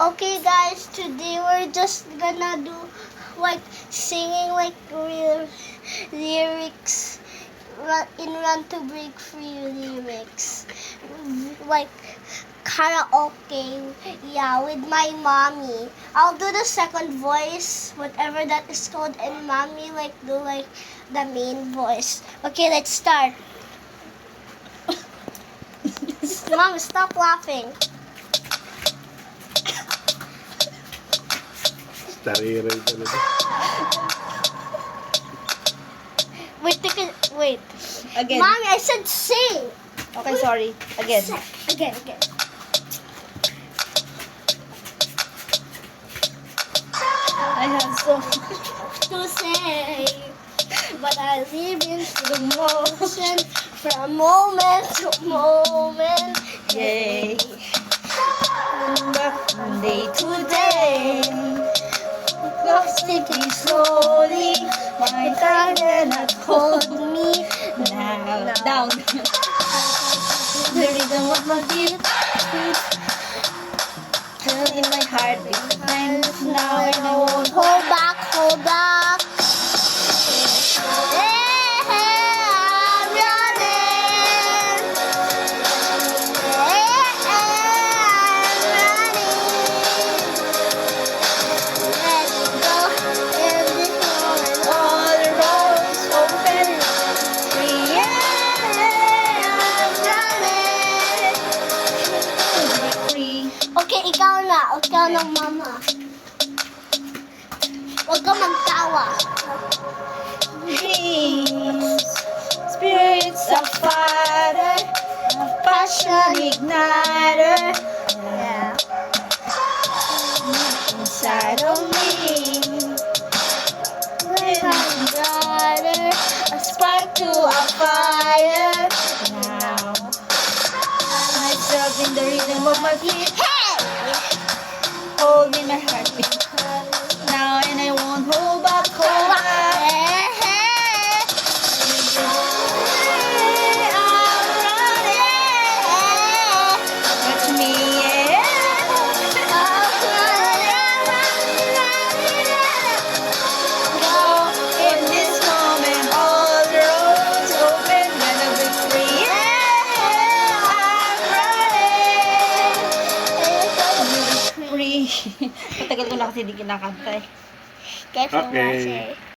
Okay guys, today we're just gonna do like singing like real lyrics in Run to Break Free lyrics. Like karaoke, yeah, with my mommy. I'll do the second voice, whatever that is called, and mommy like do like the main voice. Okay, let's start. Mom, stop laughing. Tariray talaga. Wait. Again. Mommy, I said sing. Okay, sorry. Again. Again. I have so To say, but I live in slow motion from moment to moment. yay. From day to day, love sleeping slowly. My time cannot hold me now. Down. The rhythm of my beat, in my heart beats times now, and I won't Hold back. Hey, I'm running. Hey, I'm running. Let's go in this moment. all the roads open. Yeah, I'm running. free. Okay, ikaw na mama. Huwag ka magtawa. Dreams, spirits of fire, a passion igniter. Yeah. Inside of me, Brother, a spark to a fire. Now, myself in the rhythm of my feet, hey! hold in my heartbeat. Now, and I won't hold back, hold back. Hey, hey. I'm running. That's me, yeah. In this moment, all the roads open, gonna be free. Yeah, I'm running. Free. Matagal ko na kasi di kinakanta eh. Careful, Okay. Roger.